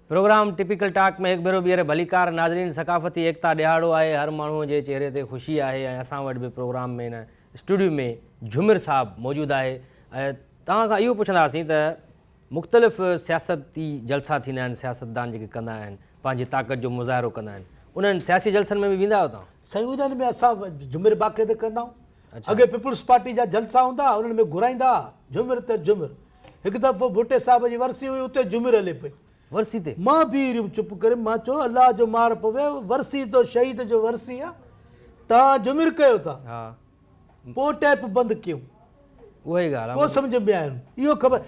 Programme typical talk में एक भेरो ॿीहर भलीकार नाज़रीन सकाफ़ती एकता ॾियारो आहे हर माण्हूअ जे चेहरे ते ख़ुशी आहे ऐं असां वटि बि प्रोग्राम में हिन स्टूडियो में झुमिर साहब मौजूदु आहे ऐं तव्हां खां इहो पुछंदासीं त मुख़्तलिफ़ सियासती जलसा थींदा आहिनि सियासतदान जेके कंदा आहिनि पंहिंजी ताक़त जो मुज़ाहिरो कंदा आहिनि उन्हनि सियासी जलसनि में बि वेंदा आहियो तव्हां? सही उन्हनि में असां झुमिर बाक़ाइदे कंदा आहियूं। अॻे पीपुल्स पार्टी जा जलसा हूंदा उन्हनि में घुराईंदा झुमिर ते झुमिर। हिकु दफ़ो भुट्टे साहिब जी वरसी हुई उते झुमिर हले पई वरसी ते मां बि चुप करे मां चयो अलाह जो मार पवे वरसी तो शहीद जो वरसी आहे तव्हां झुमिर कयो था हा पोइ टैप बंदि कयूं उहा ई ॻाल्हि पोइ सम्झ में आयो इहो ख़बर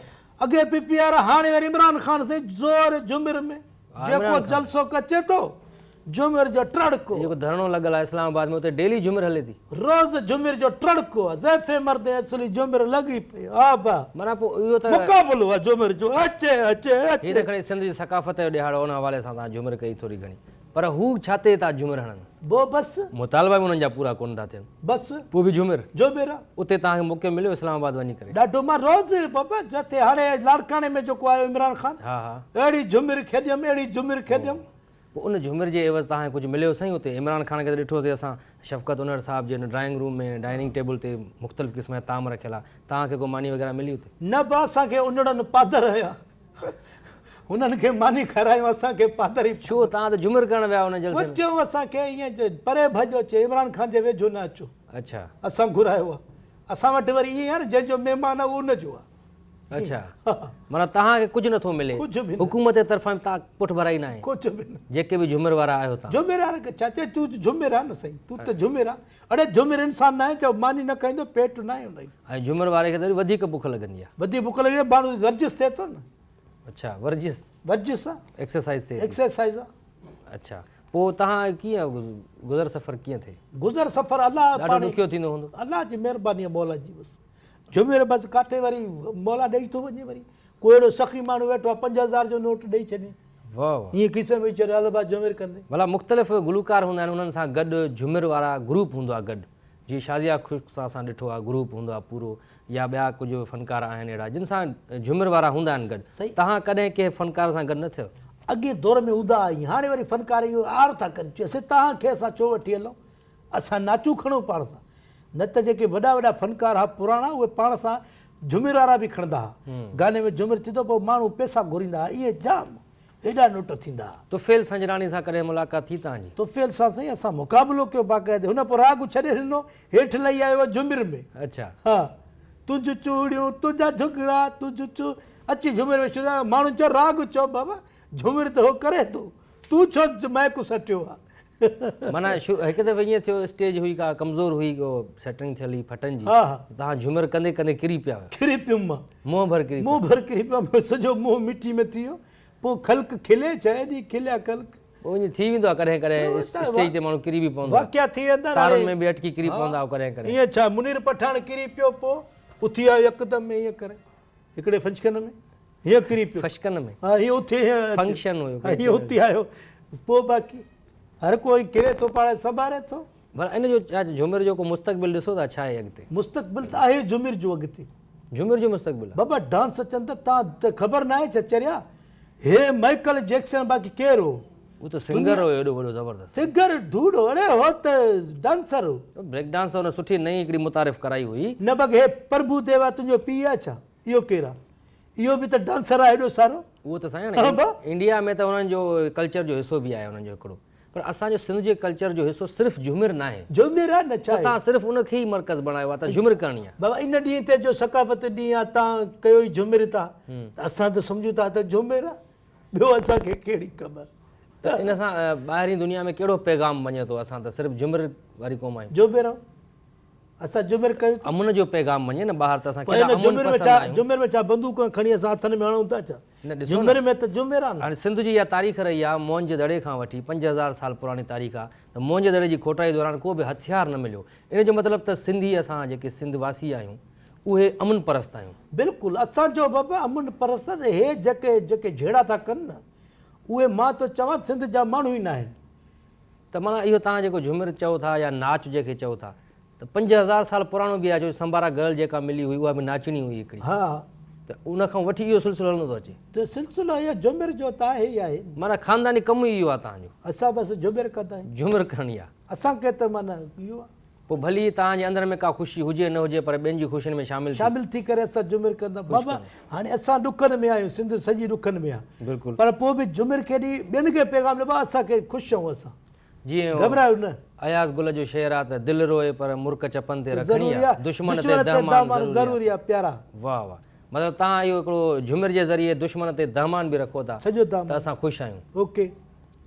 अॻे PPR हाणे वरी इमरान ख़ान साईं ज़ोर झुमिर में जेको जलसो कचे थो झुमिर जो टड़को जेको धरणो लॻल आहे इस्लामाबाद में उते डेली झुमिर हले थी रोज़ झुमिर जो टड़को आहे ज़ैफ़े मर्दे असली झुमिर लॻी पई हा भा माना पोइ इहो त मुक़ाबिलो आहे झुमिर जो अचे अचे अचे हीअ त खणी सिंध जी सकाफ़त जो ॾियारो उन हवाले सां तव्हां झुमिर कई थोरी घणी पर हू छा ते था झुमिर हणनि वो बस मुतालबा बि उन्हनि जा पूरा कोन था थियनि बस पोइ बि झुमिर झुमिर आहे उते तव्हांखे मौक़ो मिलियो इस्लामाबाद वञी करे? ॾाढो मां रोज़ बाबा जिते हाणे लाड़काणे में जेको आयो इमरान ख़ान हा हा अहिड़ी झुमिर खेॾियमि अहिड़ी झुमिर खेॾियमि पोइ उन झुमिर जे एवज़ तव्हांखे कुझु मिलियो साईं उते? इमरान ख़ान खे त ॾिठोसीं असां शफ़क़त उनर साहिब जे ड्राइंग रूम में डाइनिंग टेबल ते मुख़्तलिफ़ क़िस्म जा ताम रखियल आहे तव्हांखे को मानी वग़ैरह मिली उते? न बि असांखे उन्हनि पादर हुया उन्हनि खे मानी खारायूं असांखे पादर ई छो तव्हां त झुमिर करणु विया हुन जलसे में? चयो असांखे ईअं परे भॼो अचे इमरान ख़ान जे वेझो न अचो अच्छा असां घुरायो आहे असां वटि वरी ईअं आहे न जंहिंजो महिमान आहे उहो उनजो आहे अच्छा माना तव्हांखे कुझु नथो मिले कुझु बि न हुकूमत जे तरफ़ां तव्हां पुठि भराई न आहे कुझु बि न जेके बि झुमिर वारा आहियो तव्हां? झुमिर आहे छा चए तूं झुमिर आहे न साईं तूं त झुमिर आहे अड़े झुमिर इंसान न आहे चओ मानी न खाईंदो पेट न आहे हुन ऐं झुमिर वारे खे त वरी वधीक बुख लॻंदी आहे वधी बुख लॻे माण्हू वर्जिश थिए थो न अच्छा वर्जिश आहे एक्सरसाइज़ थिए थी। एक्सरसाइज़ आहे अच्छा पोइ तव्हां कीअं गुज़र सफ़र कीअं थिए? गुज़र सफ़र अलाह ॾाढो ॾुखियो थींदो हूंदो? अलाह जी महिरबानी आहे मौला जी बसि झुमिर बसि किथे वरी मौला ॾेई थो वञे वरी कोई अहिड़ो सखी माण्हू वेठो आहे 5000 जो नोट ॾेई छॾे वाह वाह ईअं खीसे में चयो हल भाउ झुमिर कंदे भला मुख़्तलिफ़ गुलूकार हूंदा आहिनि उन्हनि सां गॾु झुमिर वारा ग्रुप हूंदो आहे गॾु जीअं शाज़िया ख़ुश्क सां असां ॾिठो आहे ग्रुप हूंदो आहे पूरो या ॿिया कुझु फ़नकार आहिनि अहिड़ा जिन सां झुमिर वारा हूंदा आहिनि गॾु सही। तव्हां कॾहिं कंहिं फ़नकार सां गॾु न थियो? अॻे दौर में हूंदा आहियूं हाणे वरी फ़नकार इहो आर था कनि चयोसीं तव्हांखे असां छो वठी हलूं असां नाचूं खणूं पाण सां न त जेके वॾा वॾा फ़नकार हुआ पुराणा उहे पाण सां झुमिर वारा बि खणंदा हुआ गाने में झुमिर थींदो पोइ माण्हू पैसा घुरींदा हुआ इहे जाम हेॾा नोट थींदा हुआ तुफ़ेल संजरानी सां कॾहिं मुलाक़ात थी तव्हांजी? तुफ़ेल सां साईं असां मुक़ाबिलो कयो बाक़ाइदे हुन पोइ राग छॾे ॾिनो हेठि लही आयो झुमिर में अच्छा हा तुंहिंजूं चूड़ियूं तुंहिंजा झुगड़ा तुंहिंजूं अची झुमिर में छॾिया माण्हू चयो राग चओ बाबा झुमिर त उहो करे थो तूं छो माइक सटियो आहे माना हिकु दफ़े ईअं थियो स्टेज हुई का कमज़ोर हुई को सेटिंग थियल हुई फटनि जी हा हा तव्हां झुमिर कंदे कंदे किरी पिया हुआ? किरी पियुमि मां मुंहुं भर किरी मुंहुं भर किरी पियो सॼो मुंहुं मिटी में थी वियो पोइ खल्क खिले छा एॾी खिलिया खल्क पोइ ईअं थी वेंदो आहे कॾहिं कॾहिं स्टेज ते माण्हू किरी बि पवंदो आहे वाक़िया थी वेंदा तारुनि में बि अटकी किरी पवंदा हुआ कॾहिं कॾहिं ईअं छा मुनीर पठाण किरी पियो पोइ उथी आयो यकदमि ईअं करे हिकिड़े फंक्शन में हीअं किरी पियो फशकन में हा हीअं उथी फंक्शन हुयो हीअं उथी आयो पोइ बाक़ी हर कोई किरे थो पाण संभारे थो भला इन जो छा झुमिर जो को मुस्तक़बिल ॾिसो था छा आहे अॻिते? मुस्तक़बिल त आहे झुमिर जो अॻिते झुमिर जो मुस्तक़बिल आहे? बाबा डांस अचनि त तव्हां त ख़बर न आहे छा चरिया हे माइकल जैक्सन बाक़ी केरु हो उहो त सिंगर हुयो एॾो वॾो ज़बरदस्त सिंगर धूड़ो अड़े हो त डांसर हो ब्रेक डांस त हुन सुठी नई हिकिड़ी मुतारिफ़ कराई हुई न बाक़ी हे प्रभु देवा तुंहिंजो पीउ आहे छा इहो केरु आहे इहो बि त डांसर आहे एॾो सारो उहो त साईं इंडिया में त हुननि जो कल्चर जो हिसो बि आहे हुननि जो हिकिड़ो पर असांजो सिंध जे कल्चर जो हिसो सिर्फ़ु झुमिर न आहे झुमिर आहे न छा तव्हां सिर्फ़ु उनखे ई मर्कज़ बणायो आहे त झुमिर करणी आहे बाबा इन ॾींहं ते जो सकाफ़त ॾींहुं आहे तव्हां कयो ई झुमिर था त असां त सम्झूं था त झुमिर आहे ॿियो असांखे कहिड़ी ख़बर त इन सां ॿाहिरीं दुनिया में कहिड़ो पैगाम वञे थो असां त सिर्फ़ु झुमिर वारी क़ौम आहियूं? झुमिर असां झुमिर कयूं अमुन जो पैगाम वञे न ॿाहिरि त असां झुमिर में छा बंदूक खणी असां हथनि में हणूं था छा झुमिर में त झुमिर आहे हाणे सिंध जी इहा तारीख़ रही आहे मोहन जे दड़े खां वठी 5000 साल पुराणी तारीख़ आहे त मोहन जे दड़े जी खोटाई दौरान को बि हथियार न मिलियो इन जो मतिलबु त सिंधी असां जेके सिंध वासी आहियूं उहे अमन परस्त आहियूं। बिल्कुलु असांजो बाबा अमन परस्त हे जेके जेके जहिड़ा था कनि न उहे मां त चवां सिंध जा माण्हू ई न आहिनि। त माना इहो तव्हां जेको झुमिर चओ था या नाच जेके चओ था त त 5000 साल पुराणो बि आहे जो संबारा गर्ल जेका मिली हुई उहा बि नाचणी हुई हिकिड़ी हा त उन खां वठी इहो सिलसिलो हलंदो थो अचे त सिलसिलो इहो झुमिर जो त आहे ई आहे माना ख़ानदानी कमु ई इहो आहे तव्हांजो असां बसि झुमिर कंदा आहियूं झुमिर करणी आहे असांखे त माना इहो आहे पोइ भली तव्हांजे अंदर में का ख़ुशी हुजे न हुजे पर ॿियनि जी ख़ुशियुनि में शामिल शामिल थी करे असां झुमिर कंदा बाबा हाणे असां ॾुखनि में आहियूं सिंध सॼी ॾुखनि में आहे बिल्कुलु पर पोइ बि झुमिर केॾी ॿियनि खे पैगाम ॾिबो असांखे ख़ुशि आहियूं असां जीअं घबरायो न अयाज़ गुल जो शेर आहे त दिलि रोए पर मुर्क चपनि ते रखणी ज़रूरी आहे आहे दुश्मन दुश्मन ते ते दहमान दामान ज़रूरी आहे ज़रूरी आहे प्यारा वाह वाह मतिलबु तव्हां इहो हिकिड़ो झुमिर जे ज़रिए दुश्मन ते दहमान बि रखो था सॼो त दाम असां ख़ुशि आहियूं ओके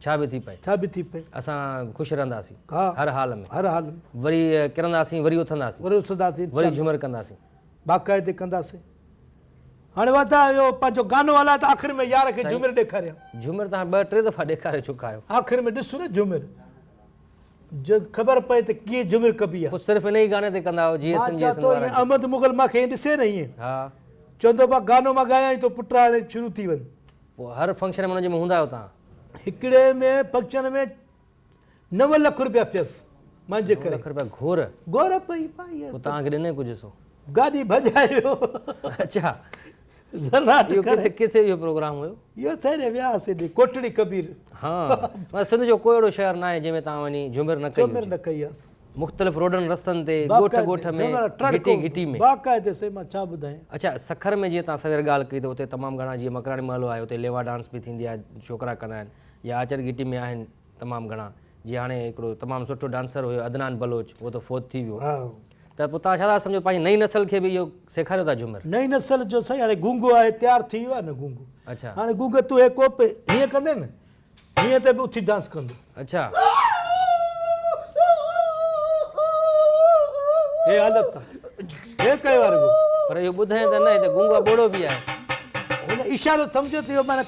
छा बि थी पए छा बि थी पए असां ख़ुशि रहंदासीं हा हर हाल में हर हाल में वरी किरंदासीं वरी उथंदासीं वरी उथंदासीं वरी झुमिर कंदासीं बाक़ाइदे कंदासीं हाणे वधा इहो पंहिंजो गानो हलाए त आख़िर में यार खे झुमिर ॾेखारिया झुमिर तव्हां 2-3 दफ़ा ॾेखारे चुका आहियो आख़िर में ॾिसो न झुमिर जो ख़बर पए त कीअं झुमिर कबी आहे पोइ सिर्फ़ु इन ई गाने ते कंदा आहियो जीअं मां संजय चवां थो सिंह ईअं अहमद मुगल मूंखे ईअं ॾिसे न ईअं हा चवंदो पा गानो मां ॻायां थो पुट हाणे शुरू थी वञ पोइ हर फंक्शन में हुनजे में हूंदा आहियो तव्हां हिकिड़े में फंक्शन में 9 लख रुपया पियसि मुंहिंजे करे ₹1 रुपया घोर गौर पई पाई पोइ तव्हांखे ॾिने कुझु सो गाॾी भॼायो अच्छा ज़राट इहो करे किथे इहो प्रोग्राम हुयो इहो साईं वियासीं हेॾे कोटड़ी कबीर हा पर सिंध जो कोई अहिड़ो शहर न आहे जंहिंमें तव्हां वञी झुमिर न कई झुमिर न कई आहे मुख़्तलिफ़ रोडनि रस्तनि ते ॻोठ ॻोठ में घिटी घिटी में बाक़ाइदे से मां छा ॿुधायां अच्छा सखर में जीअं तव्हां सवेर ॻाल्हि कई त उते तमामु घणा जीअं मकराणी महलो आहे उते लेवा डांस बि थींदी आहे छोकिरा कंदा आहिनि या आचर घिटी में आहिनि तमामु घणा जीअं हाणे हिकिड़ो तमामु सुठो डांसर हुयो अदनान बलोच उहो त फोत थी वियो हा त पोइ तव्हां छा था सम्झो पंहिंजी नई नसल खे बि इहो सेखारियो था झुमिर नई नसल जो साईं हाणे गूंगो आहे तयारु थी वियो आहे न गूंगो अच्छा हाणे गूंगे तूं हे कोप हीअं कंदे न हीअं त बि उथी डांस कंदो अच्छा हे हालत आहे हे कयो वारो पर इहो ॿुधाए त न हिते गूंगा ॿोड़ो बि आहे हुन इशारो सम्झो त इहो माना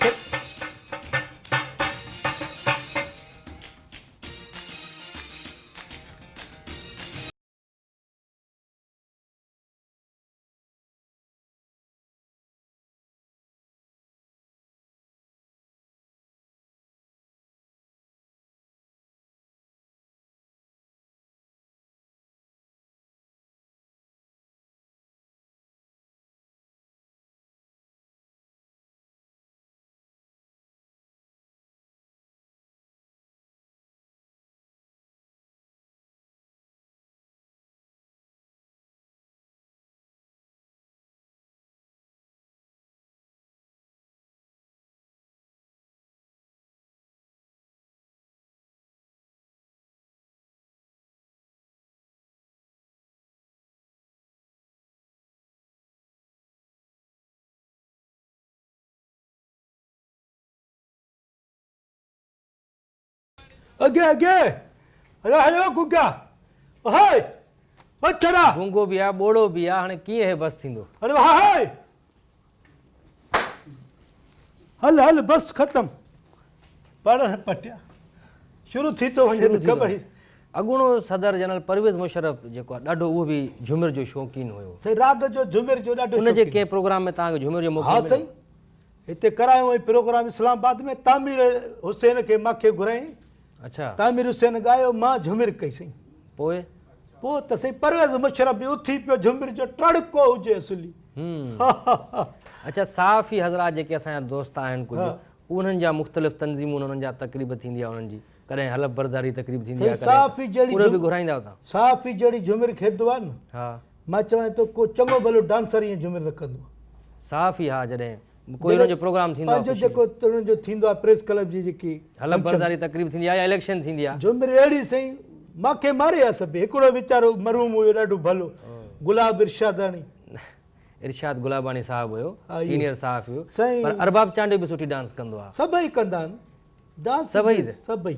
अॻे अॻे अरे हलो गुगा हाय अचरा गूंगो बि आहे ॿोड़ो बि आहे हाणे कीअं हे बसि थींदो अरे हाय हल हल बस ख़तम पढ़ पटिया शुरू थी थो वञे ख़बर अॻूणो सदर जनरल परवेज़ मुशर्रफ जेको आहे ॾाढो उहो बि झुमिर जो शौक़ीन हुयो सही राग जो झुमिर जो ॾाढो उनजे कंहिं प्रोग्राम में तव्हांखे झुमिर जो मौक़ो हा मिलियो? सही हिते करायो हुई प्रोग्राम इस्लामाबाद में तामीर हुसैन खे मूंखे घुराई अच्छा तामीर हुसैन ॻायो मां झुमिर कई सही पोइ पोइ त सही परवेज़ मुशर्रफ बि उथी पियो झुमिर जो टड़को हुजे असली अच्छा साफ़ी हज़रात जेके असांजा दोस्त आहिनि कुझु उन्हनि जा मुख़्तलिफ़ तंज़ीमूं उन्हनि जा तक़रीब थींदी आहे उन्हनि जी कॾहिं हलफ़ बरदारी तक़रीब थींदी आहे साफ़ी जहिड़ी उहे बि घुराईंदा आहियो तव्हां साफ़ी जहिड़ी झुमिर खेॾंदो आहे न हा मां चवां थो को चङो भलो डांसर ईअं झुमिर न कंदो आहे साफ़ी हा जॾहिं कोई हुनजो प्रोग्राम थींदो आहे पंहिंजो जेको उन्हनि जो थींदो आहे प्रेस क्लब जी जेकी हलफ़ बरदारी तक़रीब थींदी आहे या इलेक्शन थींदी आहे झुमिर अहिड़ी सही मूंखे मारे आहे सभु हिकिड़ो वीचारो मरूम हुयो ॾाढो भलो गुलाब इरशादानी इरशाद गुलाबानी साहिबु हुयो हा, इहो। सीनियर साफ़ हुयो सही पर अरबाब चांडे बि सुठी डांस कंदो आहे सभई कंदा आहिनि डांस सभई सभई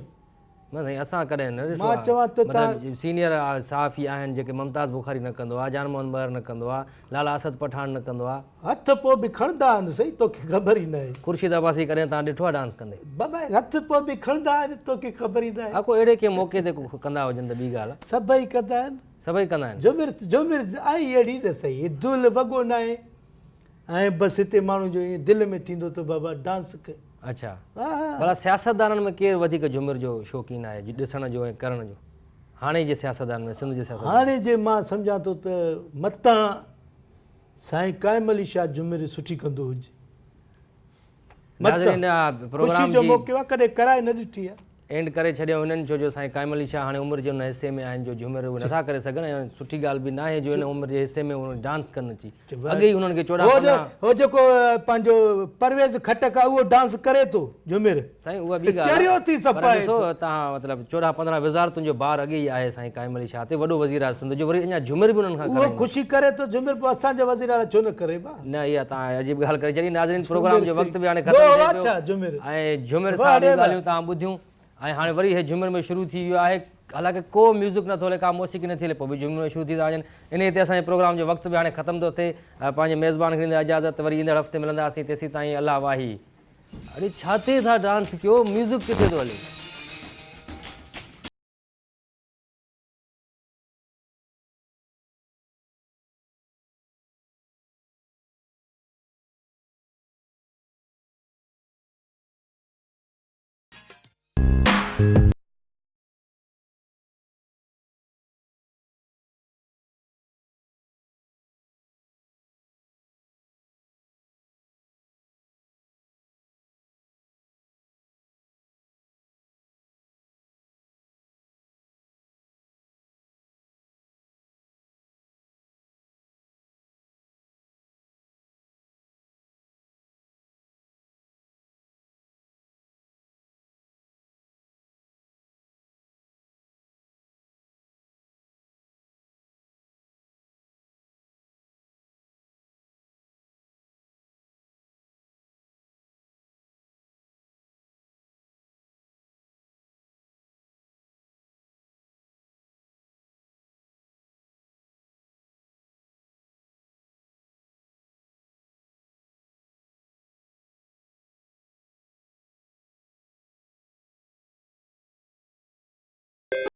न साईं असां कॾहिं न ॾिठो मां आहे। चवां थो मतिलबु सीनियर साफ़ी आहिनि जेके मुमताज़ बुखारी न कंदो आहे जान मोहन बर न कंदो आहे लाला असद पठान न कंदो आहे हथ पोइ बि खणंदा आहिनि सही तोखे ख़बर ई न आहे खुर्शीद अब्बासी कॾहिं तव्हां ॾिठो आहे डांस कंदे बाबा हथ पोइ बि खणंदा आहिनि तोखे ख़बर ई न आहे हा को अहिड़े कंहिं मौक़े ते कंदा हुजनि त ॿी ॻाल्हि आहे सभई कंदा आहिनि सभई कंदा आहिनि झुमिर झुमिर आई अहिड़ी न सही दुल वॻो न आहे ऐं बसि हिते माण्हू जो ईअं दिलि में थींदो त बाबा डांस कयो अच्छा हा भला सियासतदाननि में केरु वधीक झुमिर जो शौक़ीन आहे ॾिसण जो ऐं करण जो हाणे जे सियासतदान में सिंध जे सियासत हाणे जे मां सम्झां थो त मतां साईं काइम अली शाह जुमिर सुठी कंदो हुजे नाज़रीन ख़ुशी प्रोग्राम जो जी मौक़ो आहे कॾहिं कराए न ॾिठी आहे एंड करे छॾियो हुननि छो जो साईं काइम अली शाह हाणे उमिरि जे हुन हिसे में आहिनि जो झूमिर उहे नथा करे सघनि ऐं सुठी ॻाल्हि बि न आहे जो हिन उमिरि जे हिसे में उन्हनि डांस कनि अची अॻे ई हुननि खे 14-15 हो जेको पंहिंजो परवेज़ खटक आहे उहो डांस करे थो जुमिर साईं उहा ॿी ॻाल्हि चरियो थी पर सपाए ॾिसो तव्हां मतिलबु 14-15 वज़ारतुनि जो ॿार अॻे ई आहे साईं काइम अली शाह ते वॾो वज़ीर आहे सिंध जो वरी अञा झूमिर बि उन्हनि खां उहो ख़ुशी करे थो जुमिर पोइ असांजा वज़ीर आला छो न करे न इहा तव्हां अजीब ॻाल्हि करे छॾी नाज़रीन प्रोग्राम जो वक़्तु बि हाणे छा ख़तमु जुमिर ऐं झूमिर साहिब जूं ॻाल्हियूं तव्हां ॿुधियूं ऐं हाणे वरी हे झूमिर में शुरू थी वियो आहे हालांकि को म्यूज़िक नथो हले का मौसीक़ी नथी हले पोइ बि झूमिर में शुरू थी था वञनि इन ते असांजे प्रोग्राम जो वक़्तु बि हाणे ख़तमु थो थिए पंहिंजे मेज़बान खे ॾींदा इजाज़त वरी ईंदड़ हफ़्ते मिलंदासीं तेसीं ताईं अलाह वाही अरे छा ते था डांस कयो म्यूज़िक किथे थो हले